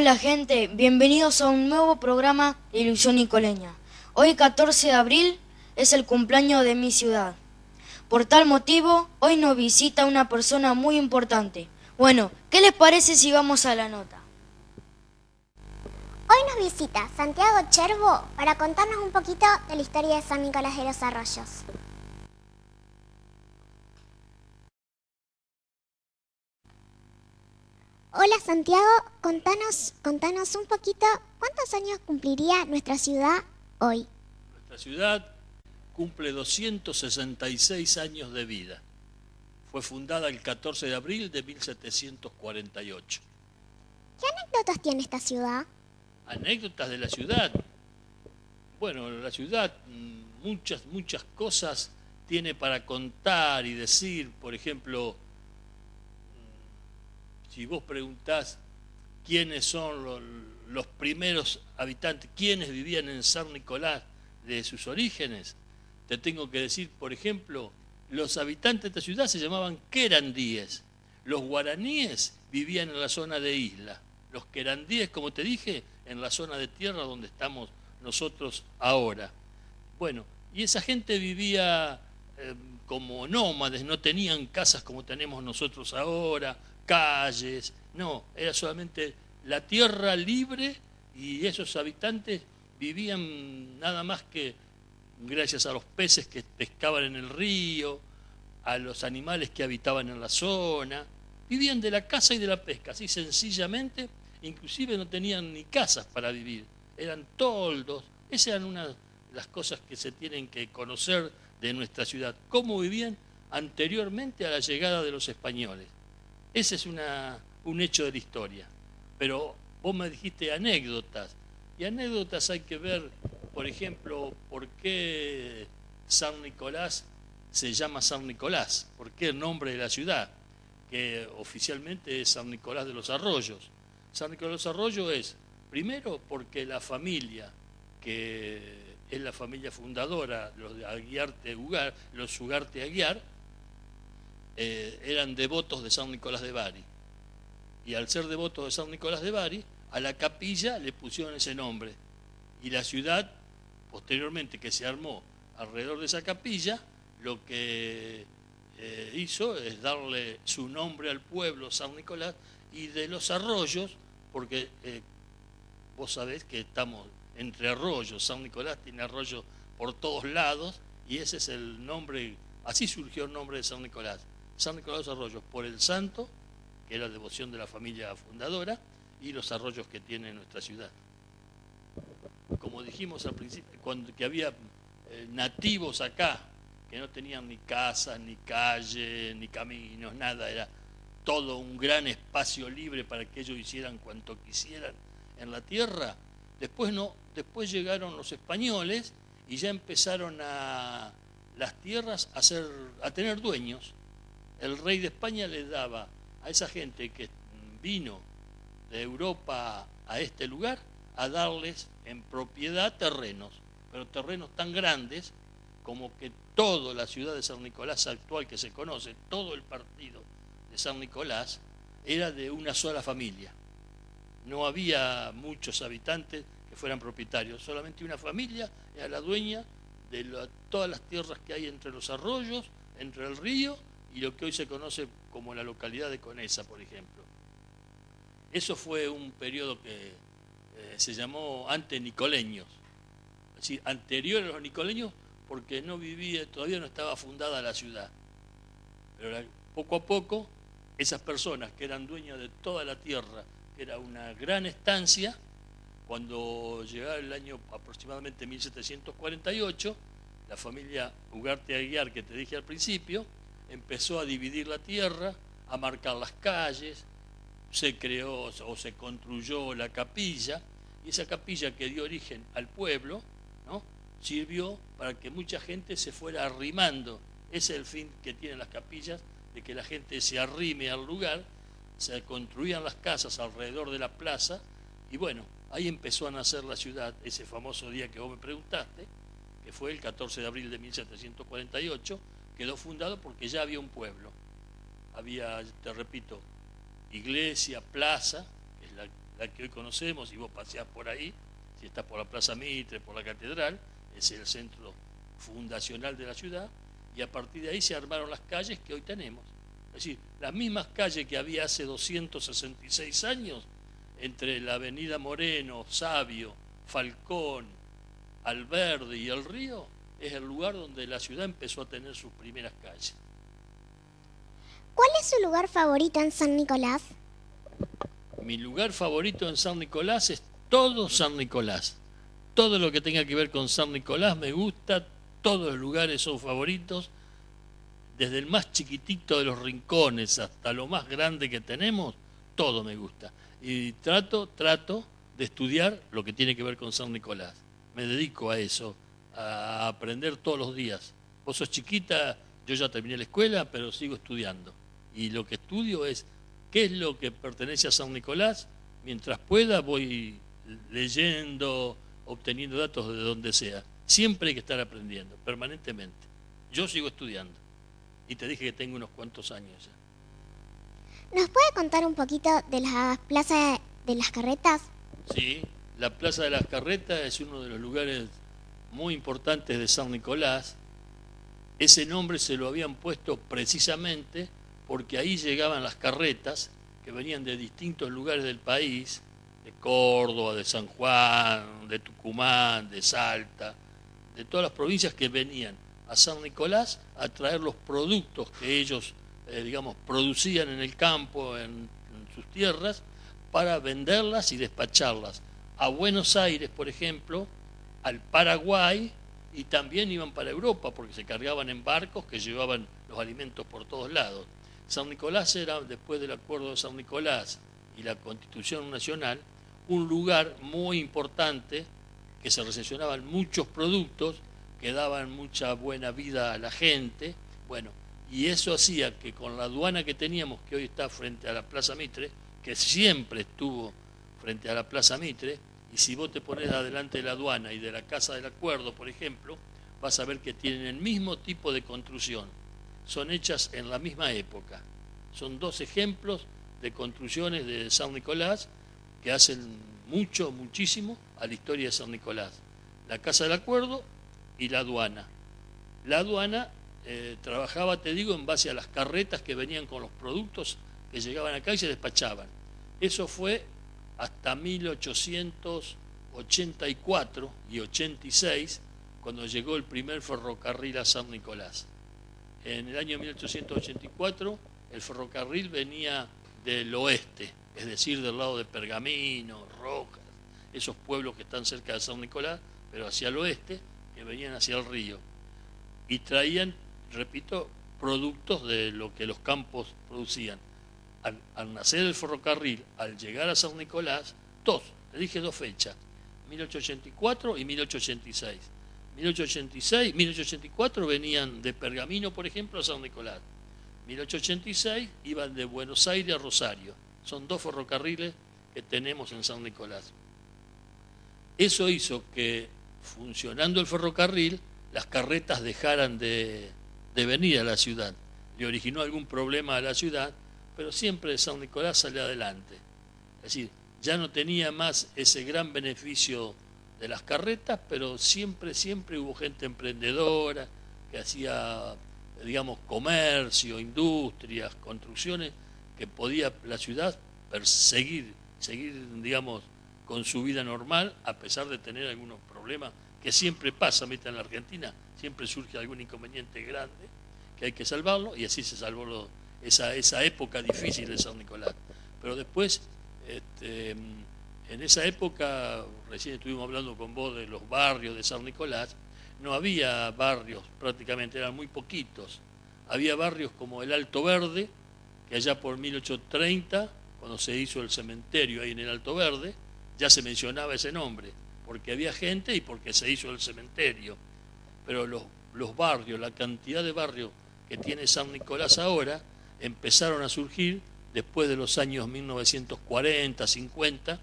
Hola gente, bienvenidos a un nuevo programa de Ilusión Nicoleña. Hoy 14 de abril es el cumpleaños de mi ciudad. Por tal motivo, hoy nos visita una persona muy importante. Bueno, ¿qué les parece si vamos a la nota? Hoy nos visita Santiago Cherbo para contarnos un poquito de la historia de San Nicolás de los Arroyos. Hola Santiago, contanos un poquito, ¿cuántos años cumpliría nuestra ciudad hoy? Nuestra ciudad cumple 266 años de vida. Fue fundada el 14 de abril de 1748. ¿Qué anécdotas tiene esta ciudad? Anécdotas de la ciudad. Bueno, la ciudad muchas cosas tiene para contar y decir. Por ejemplo, si vos preguntás quiénes son los primeros habitantes, quiénes vivían en San Nicolás de sus orígenes, te tengo que decir, por ejemplo, los habitantes de esta ciudad se llamaban querandíes. Los guaraníes vivían en la zona de isla. Los querandíes, como te dije, en la zona de tierra donde estamos nosotros ahora. Bueno, y esa gente vivía como nómades, no tenían casas como tenemos nosotros ahora, calles, no, era solamente la tierra libre, y esos habitantes vivían nada más que gracias a los peces que pescaban en el río, a los animales que habitaban en la zona. Vivían de la caza y de la pesca, así sencillamente. Inclusive no tenían ni casas para vivir, eran toldos. Esas eran una de las cosas que se tienen que conocer de nuestra ciudad, cómo vivían anteriormente a la llegada de los españoles. Ese es un hecho de la historia. Pero vos me dijiste anécdotas, y anécdotas hay que ver, por ejemplo, por qué San Nicolás se llama San Nicolás, por qué el nombre de la ciudad, que oficialmente es San Nicolás de los Arroyos. San Nicolás de los Arroyos es, primero, porque la familia, que es la familia fundadora, los de Aguiarte Ugar, los Ugarte Aguiar, eran devotos de San Nicolás de Bari. Y al ser devotos de San Nicolás de Bari, a la capilla le pusieron ese nombre. Y la ciudad, posteriormente, que se armó alrededor de esa capilla, lo que hizo es darle su nombre al pueblo, San Nicolás, y de los arroyos, porque vos sabés que estamos entre arroyos. San Nicolás tiene arroyos por todos lados, y ese es el nombre. Así surgió el nombre de San Nicolás. San Nicolás de los Arroyos, por el santo, que era devoción de la familia fundadora, y los arroyos que tiene nuestra ciudad. Como dijimos al principio, que había nativos acá, que no tenían ni casas, ni calle, ni caminos, nada, era todo un gran espacio libre para que ellos hicieran cuanto quisieran en la tierra. Después llegaron los españoles y ya empezaron las tierras a tener dueños. El rey de España les daba a esa gente que vino de Europa a este lugar a darles en propiedad terrenos, pero terrenos tan grandes como que toda la ciudad de San Nicolás actual que se conoce, todo el partido de San Nicolás, era de una sola familia. No había muchos habitantes que fueran propietarios, solamente una familia era la dueña de todas las tierras que hay entre los arroyos, entre el río y lo que hoy se conoce como la localidad de Conesa, por ejemplo. Eso fue un periodo que se llamó antenicoleños, es decir, anterior a los nicoleños, porque todavía no estaba fundada la ciudad. Pero poco a poco, esas personas que eran dueñas de toda la tierra, que era una gran estancia, cuando llegaba el año aproximadamente 1748, la familia Ugarte Aguiar, que te dije al principio, empezó a dividir la tierra, a marcar las calles, se creó o se construyó la capilla, y esa capilla que dio origen al pueblo, ¿no?, sirvió para que mucha gente se fuera arrimando. Ese es el fin que tienen las capillas, de que la gente se arrime al lugar. Se construían las casas alrededor de la plaza, y bueno, ahí empezó a nacer la ciudad, ese famoso día que vos me preguntaste, que fue el 14 de abril de 1748, quedó fundado porque ya había un pueblo. Había, te repito, iglesia, plaza, que es la que hoy conocemos, y vos paseás por ahí, si estás por la Plaza Mitre, por la Catedral, es el centro fundacional de la ciudad, y a partir de ahí se armaron las calles que hoy tenemos. Es decir, las mismas calles que había hace 266 años, entre la avenida Moreno, Sabio, Falcón, Alverde y El Río, es el lugar donde la ciudad empezó a tener sus primeras calles. ¿Cuál es su lugar favorito en San Nicolás? Mi lugar favorito en San Nicolás es todo San Nicolás. Todo lo que tenga que ver con San Nicolás me gusta, todos los lugares son favoritos, desde el más chiquitito de los rincones hasta lo más grande que tenemos, todo me gusta. Y trato de estudiar lo que tiene que ver con San Nicolás. Me dedico a eso, a aprender todos los días. Vos sos chiquita, yo ya terminé la escuela, pero sigo estudiando. Y lo que estudio es qué es lo que pertenece a San Nicolás. Mientras pueda voy leyendo, obteniendo datos de donde sea. Siempre hay que estar aprendiendo, permanentemente. Yo sigo estudiando. Y te dije que tengo unos cuantos años ya. ¿Nos puede contar un poquito de la Plaza de las Carretas? Sí, la Plaza de las Carretas es uno de los lugares muy importantes de San Nicolás. Ese nombre se lo habían puesto precisamente porque ahí llegaban las carretas que venían de distintos lugares del país, de Córdoba, de San Juan, de Tucumán, de Salta, de todas las provincias que venían a San Nicolás a traer los productos que ellos, producían en el campo, en sus tierras, para venderlas y despacharlas a Buenos Aires, por ejemplo, al Paraguay, y también iban para Europa porque se cargaban en barcos que llevaban los alimentos por todos lados. San Nicolás era, después del acuerdo de San Nicolás y la Constitución Nacional, un lugar muy importante que se recepcionaban muchos productos que daban mucha buena vida a la gente. Bueno, y eso hacía que con la aduana que teníamos, que hoy está frente a la Plaza Mitre, que siempre estuvo frente a la Plaza Mitre, y si vos te pones adelante de la aduana y de la Casa del Acuerdo, por ejemplo, vas a ver que tienen el mismo tipo de construcción. Son hechas en la misma época. Son dos ejemplos de construcciones de San Nicolás que hacen muchísimo a la historia de San Nicolás. La Casa del Acuerdo y la aduana. La aduana trabajaba, te digo, en base a las carretas que venían con los productos que llegaban acá y se despachaban. Eso fue hasta 1884 y 86, cuando llegó el primer ferrocarril a San Nicolás. En el año 1884 el ferrocarril venía del oeste, es decir, del lado de Pergamino, Rojas, esos pueblos que están cerca de San Nicolás, pero hacia el oeste, que venían hacia el río. Y traían, repito, productos de lo que los campos producían. Al nacer el ferrocarril, al llegar a San Nicolás, le dije dos fechas, 1884 y 1886. 1884 venían de Pergamino, por ejemplo, a San Nicolás. 1886 iban de Buenos Aires a Rosario. Son dos ferrocarriles que tenemos en San Nicolás. Eso hizo que, funcionando el ferrocarril, las carretas dejaran de venir a la ciudad. Le originó algún problema a la ciudad, pero siempre San Nicolás salió adelante. Es decir, ya no tenía más ese gran beneficio de las carretas, pero siempre hubo gente emprendedora que hacía, comercio, industrias, construcciones, que podía la ciudad seguir, con su vida normal, a pesar de tener algunos problemas que siempre pasa, en la Argentina, siempre surge algún inconveniente grande que hay que salvarlo, y así se salvó esa época difícil de San Nicolás. Pero después, en esa época, recién estuvimos hablando con vos de los barrios de San Nicolás, no había barrios, prácticamente eran muy poquitos. Había barrios como el Alto Verde, que allá por 1830, cuando se hizo el cementerio ahí en el Alto Verde, ya se mencionaba ese nombre, porque había gente y porque se hizo el cementerio. Pero los barrios, la cantidad de barrios que tiene San Nicolás ahora, empezaron a surgir después de los años 1940, 50,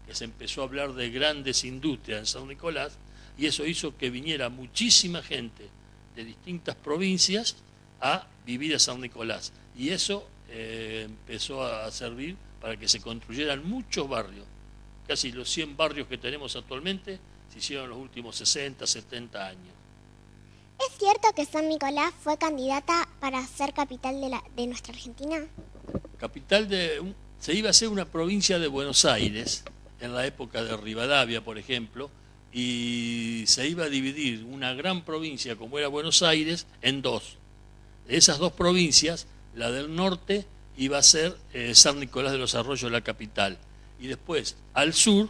que se empezó a hablar de grandes industrias en San Nicolás, y eso hizo que viniera muchísima gente de distintas provincias a vivir a San Nicolás. Y eso empezó a servir para que se construyeran muchos barrios. casi los 100 barrios que tenemos actualmente se hicieron en los últimos 60, 70 años. ¿Es cierto que San Nicolás fue candidata para ser capital de nuestra Argentina? Se iba a hacer una provincia de Buenos Aires, en la época de Rivadavia, por ejemplo, y se iba a dividir una gran provincia como era Buenos Aires en dos. De esas dos provincias, la del norte iba a ser San Nicolás de los Arroyos, la capital, y después al sur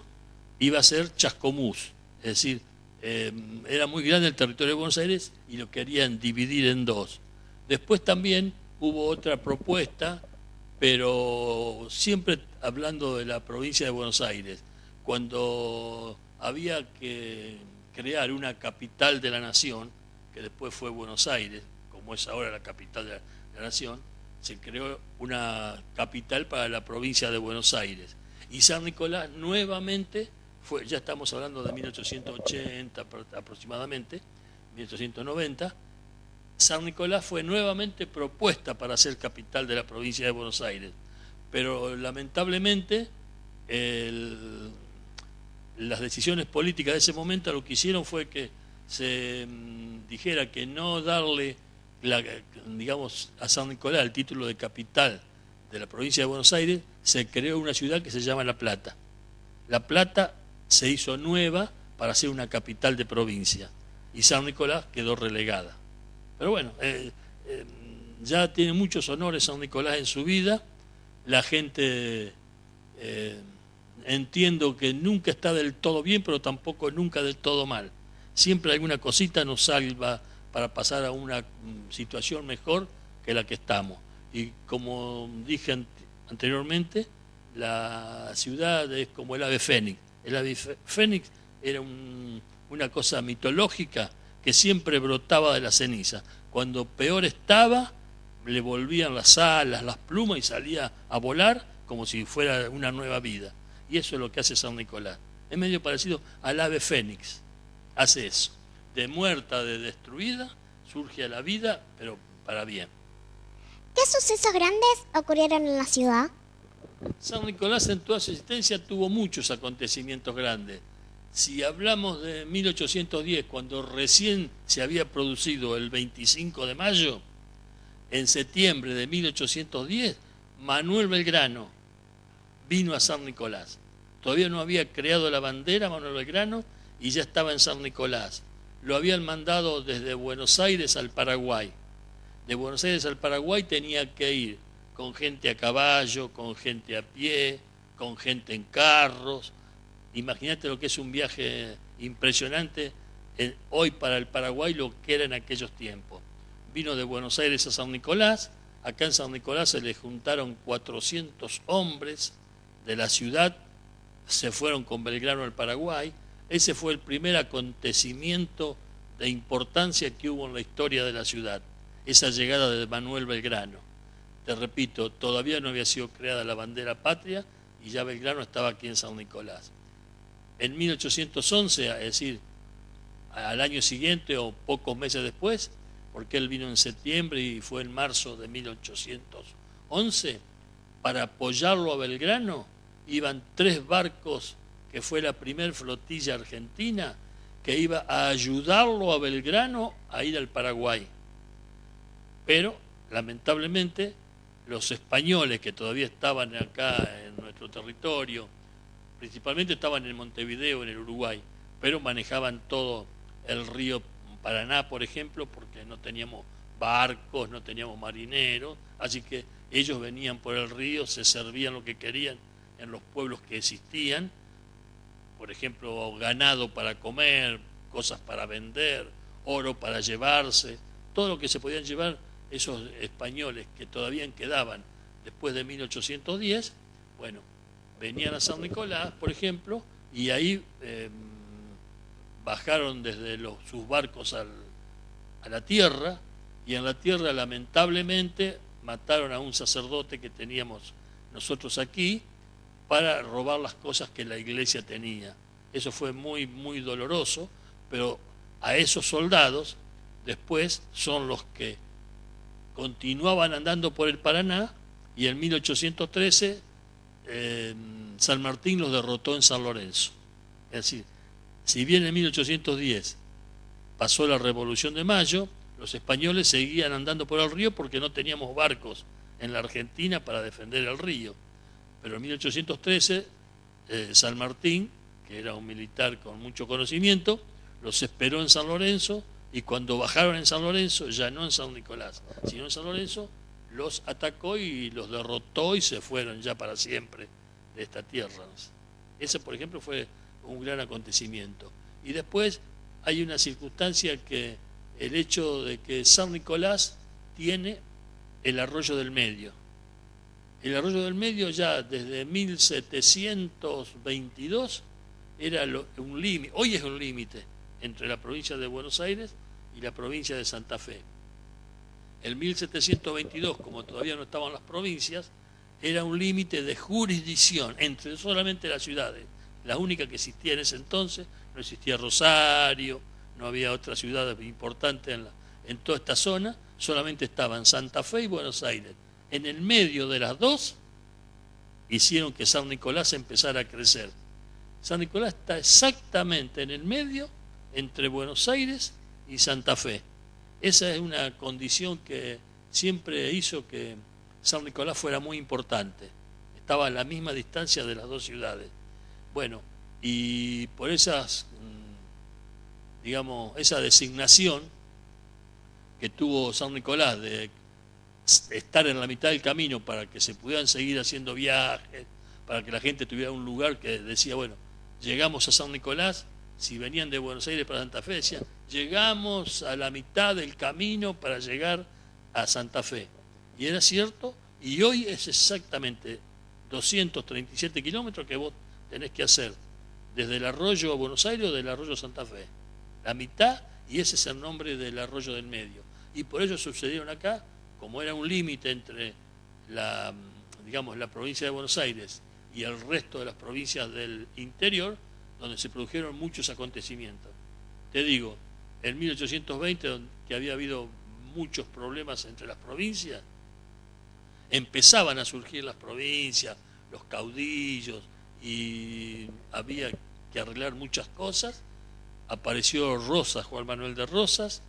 iba a ser Chascomús, es decir, era muy grande el territorio de Buenos Aires y lo querían dividir en dos. Después también hubo otra propuesta, pero siempre hablando de la provincia de Buenos Aires, cuando había que crear una capital de la nación, que después fue Buenos Aires, como es ahora la capital de la nación, se creó una capital para la provincia de Buenos Aires. Y San Nicolás nuevamente fue, ya estamos hablando de 1880 aproximadamente, 1890, San Nicolás fue nuevamente propuesta para ser capital de la provincia de Buenos Aires, pero lamentablemente las decisiones políticas de ese momento lo que hicieron fue que se dijera que no darle, digamos, a San Nicolás el título de capital de la provincia de Buenos Aires. Se creó una ciudad que se llama La Plata. La Plata se hizo nueva para ser una capital de provincia y San Nicolás quedó relegada. Pero bueno, ya tiene muchos honores San Nicolás en su vida. La gente, entiendo que nunca está del todo bien, pero tampoco nunca del todo mal. Siempre alguna cosita nos salva para pasar a una situación mejor que la que estamos. Y como dije anteriormente, la ciudad es como el ave fénix. El ave fénix era una cosa mitológica que siempre brotaba de la ceniza. Cuando peor estaba, le volvían las alas, las plumas y salía a volar como si fuera una nueva vida. Y eso es lo que hace San Nicolás. Es medio parecido al ave fénix. Hace eso. De muerta, de destruida, surge a la vida, pero para bien. ¿Qué sucesos grandes ocurrieron en la ciudad? San Nicolás en toda su existencia tuvo muchos acontecimientos grandes. Si hablamos de 1810, cuando recién se había producido el 25 de mayo, en septiembre de 1810, Manuel Belgrano vino a San Nicolás. Todavía no había creado la bandera Manuel Belgrano y ya estaba en San Nicolás. Lo habían mandado desde Buenos Aires al Paraguay. De Buenos Aires al Paraguay tenía que ir con gente a caballo, con gente a pie, con gente en carros. Imagínate lo que es un viaje impresionante hoy para el Paraguay, lo que era en aquellos tiempos. Vino de Buenos Aires a San Nicolás. Acá en San Nicolás se le juntaron 400 hombres de la ciudad, se fueron con Belgrano al Paraguay. Ese fue el primer acontecimiento de importancia que hubo en la historia de la ciudad, esa llegada de Manuel Belgrano. Te repito, todavía no había sido creada la bandera patria y ya Belgrano estaba aquí en San Nicolás. En 1811, es decir, al año siguiente o pocos meses después, porque él vino en septiembre y fue en marzo de 1811, para apoyarlo a Belgrano, iban 3 barcos, que fue la primer flotilla argentina, que iba a ayudarlo a Belgrano a ir al Paraguay. Pero, lamentablemente, los españoles que todavía estaban acá en nuestro territorio, principalmente estaban en Montevideo, en el Uruguay, pero manejaban todo el río Paraná, por ejemplo, porque no teníamos barcos, no teníamos marineros, así que ellos venían por el río, se servían lo que querían en los pueblos que existían, por ejemplo, ganado para comer, cosas para vender, oro para llevarse, todo lo que se podían llevar esos españoles que todavía quedaban después de 1810, bueno, venían a San Nicolás, por ejemplo, y ahí bajaron desde sus barcos a la tierra, y en la tierra lamentablemente mataron a un sacerdote que teníamos nosotros aquí para robar las cosas que la iglesia tenía. Eso fue muy, muy doloroso, pero a esos soldados después son los que continuaban andando por el Paraná y en 1813 San Martín los derrotó en San Lorenzo. Es decir, si bien en 1810 pasó la Revolución de Mayo, los españoles seguían andando por el río porque no teníamos barcos en la Argentina para defender el río. Pero en 1813, San Martín, que era un militar con mucho conocimiento, los esperó en San Lorenzo, y cuando bajaron en San Lorenzo, ya no en San Nicolás, sino en San Lorenzo, los atacó y los derrotó y se fueron ya para siempre de esta tierra. Ese, por ejemplo, fue un gran acontecimiento. Y después hay una circunstancia, que el hecho de que San Nicolás tiene el arroyo del Medio. El arroyo del Medio ya desde 1722 era un límite, hoy es un límite entre la provincia de Buenos Aires y la provincia de Santa Fe. En 1722, como todavía no estaban las provincias, era un límite de jurisdicción entre solamente las ciudades. La única que existía en ese entonces, no existía Rosario, no había otra ciudad importante en toda esta zona, solamente estaban Santa Fe y Buenos Aires. En el medio de las dos hicieron que San Nicolás empezara a crecer. San Nicolás está exactamente en el medio entre Buenos Aires y Santa Fe. Esa es una condición que siempre hizo que San Nicolás fuera muy importante. Estaba a la misma distancia de las dos ciudades. Bueno, y por esas, digamos, esa designación que tuvo San Nicolás de estar en la mitad del camino para que se pudieran seguir haciendo viajes, para que la gente tuviera un lugar que decía, bueno, llegamos a San Nicolás. Si venían de Buenos Aires para Santa Fe, decían, llegamos a la mitad del camino para llegar a Santa Fe. Y era cierto, y hoy es exactamente 237 kilómetros que vos tenés que hacer desde el arroyo a Buenos Aires o del arroyo a Santa Fe. La mitad, y ese es el nombre del arroyo del Medio. Y por ello sucedieron acá, como era un límite entre la provincia de Buenos Aires y el resto de las provincias del interior, donde se produjeron muchos acontecimientos. Te digo, en 1820, que había habido muchos problemas entre las provincias, empezaban a surgir las provincias, los caudillos, y había que arreglar muchas cosas. Apareció Rosas, Juan Manuel de Rosas,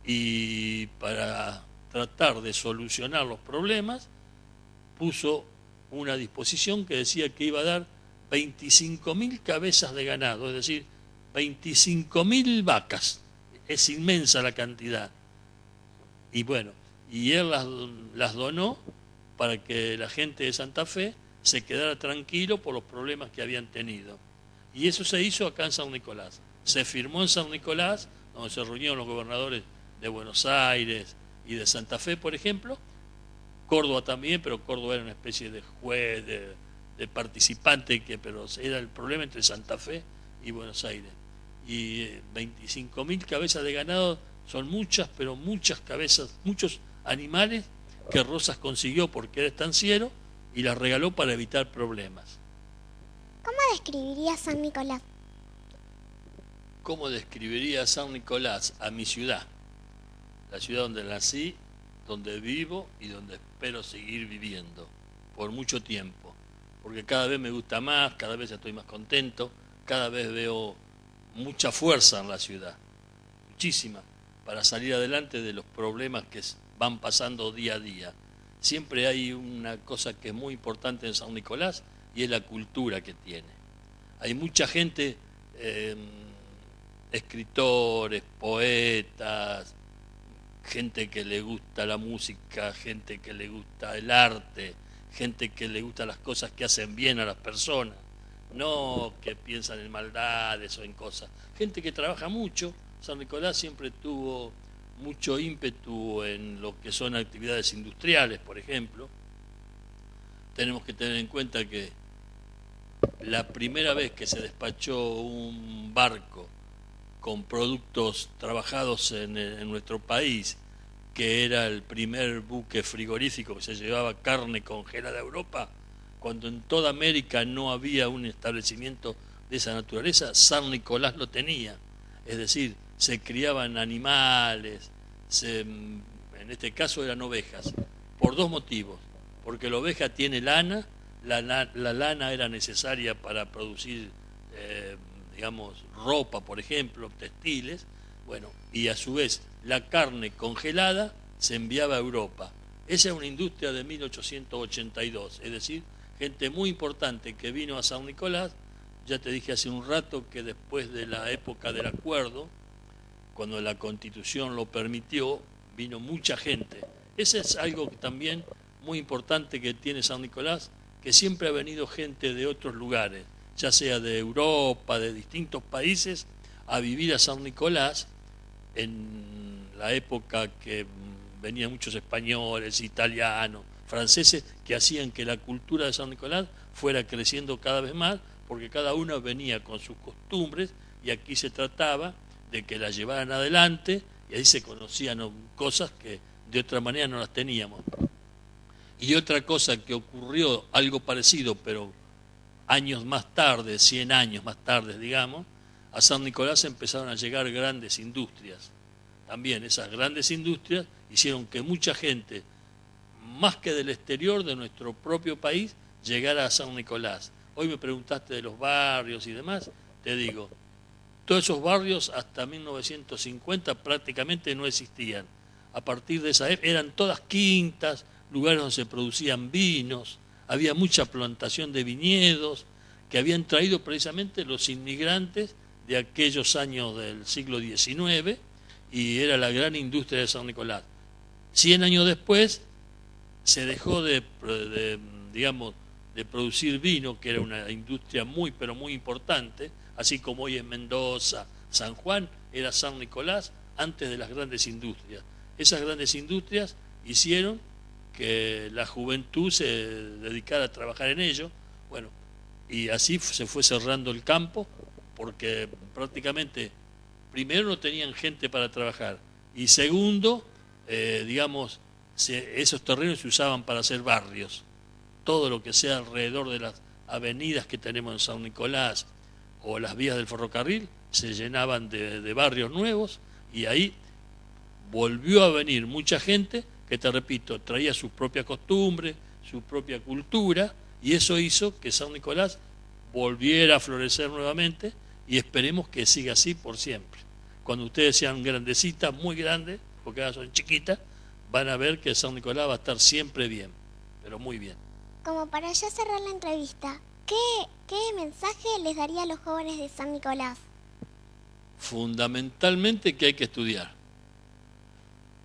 y para tratar de solucionar los problemas, puso una disposición que decía que iba a dar 25.000 cabezas de ganado, es decir, 25.000 vacas. Es inmensa la cantidad. Y bueno, y él las donó para que la gente de Santa Fe se quedara tranquilo por los problemas que habían tenido. Y eso se hizo acá en San Nicolás. Se firmó en San Nicolás, donde se reunieron los gobernadores de Buenos Aires y de Santa Fe, por ejemplo. Córdoba también, pero Córdoba era una especie de juez, de participante, pero era el problema entre Santa Fe y Buenos Aires. Y 25.000 cabezas de ganado son muchas, pero muchas cabezas, muchos animales que Rosas consiguió porque era estanciero y las regaló para evitar problemas. ¿Cómo describiría San Nicolás? ¿Cómo describiría San Nicolás a mi ciudad? La ciudad donde nací, donde vivo y donde espero seguir viviendo por mucho tiempo. Porque cada vez me gusta más, cada vez estoy más contento, cada vez veo mucha fuerza en la ciudad, muchísima, para salir adelante de los problemas que van pasando día a día. Siempre hay una cosa que es muy importante en San Nicolás y es la cultura que tiene. Hay mucha gente, escritores, poetas, gente que le gusta la música, gente que le gusta el arte, gente que le gusta las cosas que hacen bien a las personas, no que piensan en maldades o en cosas. Gente que trabaja mucho. San Nicolás siempre tuvo mucho ímpetu en lo que son actividades industriales, por ejemplo. Tenemos que tener en cuenta que la primera vez que se despachó un barco con productos trabajados en nuestro país, que era el primer buque frigorífico que se llevaba carne congelada a Europa, cuando en toda América no había un establecimiento de esa naturaleza, San Nicolás lo tenía. Es decir, se criaban animales, en este caso eran ovejas, por dos motivos. Porque la oveja tiene lana la lana era necesaria para producir, digamos, ropa, por ejemplo, textiles, bueno, y a su vez la carne congelada se enviaba a Europa. Esa es una industria de 1882, es decir, gente muy importante que vino a San Nicolás. Ya te dije hace un rato que después de la época del acuerdo, cuando la Constitución lo permitió, vino mucha gente. Ese es algo que también muy importante que tiene San Nicolás, que siempre ha venido gente de otros lugares, ya sea de Europa, de distintos países, a vivir a San Nicolás en la época que venían muchos españoles, italianos, franceses, que hacían que la cultura de San Nicolás fuera creciendo cada vez más, porque cada uno venía con sus costumbres y aquí se trataba de que las llevaran adelante y ahí se conocían cosas que de otra manera no las teníamos. Y otra cosa que ocurrió, algo parecido, pero años más tarde, 100 años más tarde, digamos, a San Nicolás empezaron a llegar grandes industrias. También esas grandes industrias hicieron que mucha gente, más que del exterior, de nuestro propio país, llegara a San Nicolás. Hoy me preguntaste de los barrios y demás, te digo, todos esos barrios hasta 1950 prácticamente no existían. A partir de esa época eran todas quintas, lugares donde se producían vinos, había mucha plantación de viñedos que habían traído precisamente los inmigrantes de aquellos años del siglo XIX y era la gran industria de San Nicolás. 100 años después se dejó de producir vino, que era una industria muy, pero muy importante, así como hoy en Mendoza, San Juan, era San Nicolás antes de las grandes industrias. Esas grandes industrias hicieron que la juventud se dedicara a trabajar en ello, bueno, y así se fue cerrando el campo, porque prácticamente, primero no tenían gente para trabajar, y segundo, esos terrenos se usaban para hacer barrios. Todo lo que sea alrededor de las avenidas que tenemos en San Nicolás o las vías del ferrocarril se llenaban de barrios nuevos y ahí volvió a venir mucha gente que, te repito, traía sus propias costumbres, su propia cultura, y eso hizo que San Nicolás volviera a florecer nuevamente y esperemos que siga así por siempre. Cuando ustedes sean grandecitas, muy grandes, porque ahora son chiquitas, van a ver que San Nicolás va a estar siempre bien, pero muy bien. Como para ya cerrar la entrevista, ¿qué mensaje les daría a los jóvenes de San Nicolás? Fundamentalmente que hay que estudiar.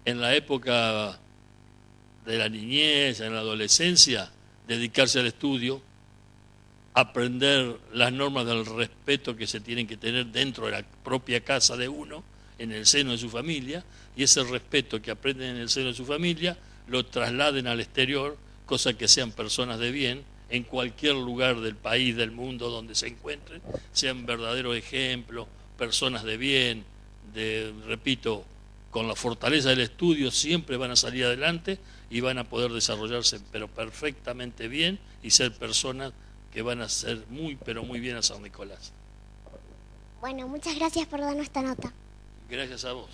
En la época de la niñez, en la adolescencia, dedicarse al estudio, aprender las normas del respeto que se tienen que tener dentro de la propia casa de uno, en el seno de su familia, y ese respeto que aprenden en el seno de su familia lo trasladen al exterior, cosa que sean personas de bien, en cualquier lugar del país, del mundo donde se encuentren, sean verdaderos ejemplos, personas de bien, repito, con la fortaleza del estudio siempre van a salir adelante y van a poder desarrollarse pero perfectamente bien y ser personas que van a ser muy pero muy bien a San Nicolás. Bueno, muchas gracias por darnos esta nota. Gracias a vos.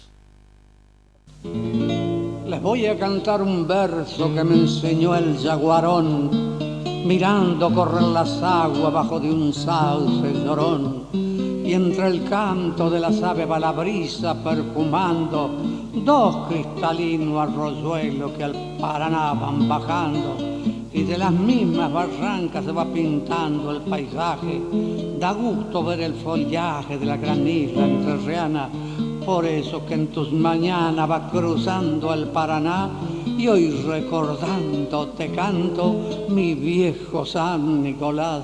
Les voy a cantar un verso que me enseñó el yaguarón, mirando correr las aguas bajo de un sauce llorón. Y entre el canto de las aves va la brisa perfumando dos cristalinos arroyuelos que al Paraná van bajando. Y de las mismas barrancas se va pintando el paisaje. Da gusto ver el follaje de la gran isla entrerriana. Por eso que en tus mañanas va cruzando el Paraná y hoy recordando te canto mi viejo San Nicolás.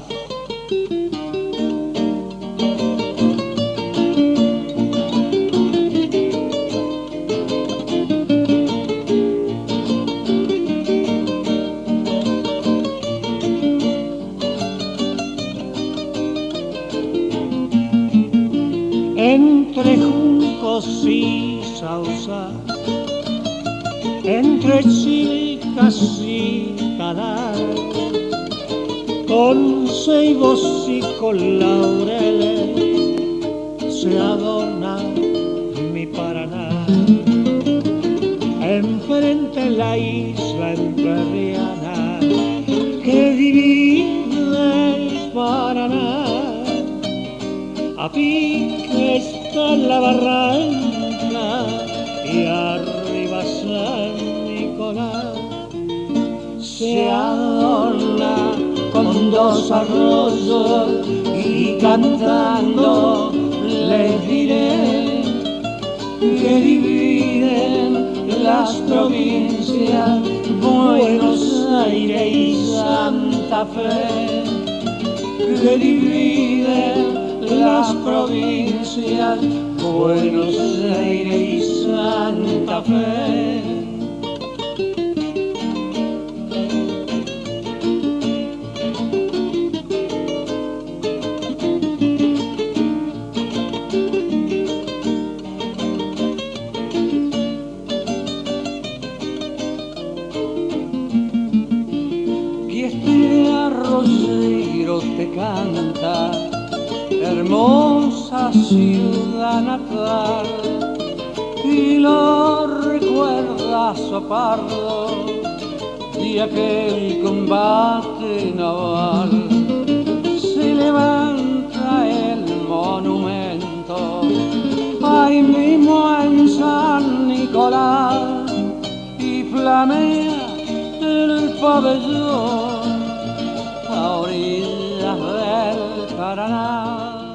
Entre juncos y sausa, entre chilcas y talar, con ceibos y con laureles se adorna mi Paraná. Enfrente la isla entrerriana, que divina pique está la barranca y arriba San Nicolás se adorna con dos arroyos y cantando les diré que dividen las provincias Buenos Aires y Santa Fe, que dividen las provincias Buenos Aires y Santa Fe. Te canta, hermosa ciudad natal, y lo recuerdas, oh pardo, de aquel combate naval. Se levanta el monumento, ahí mismo en San Nicolás, y flamea el pabellón a orillas del Paraná.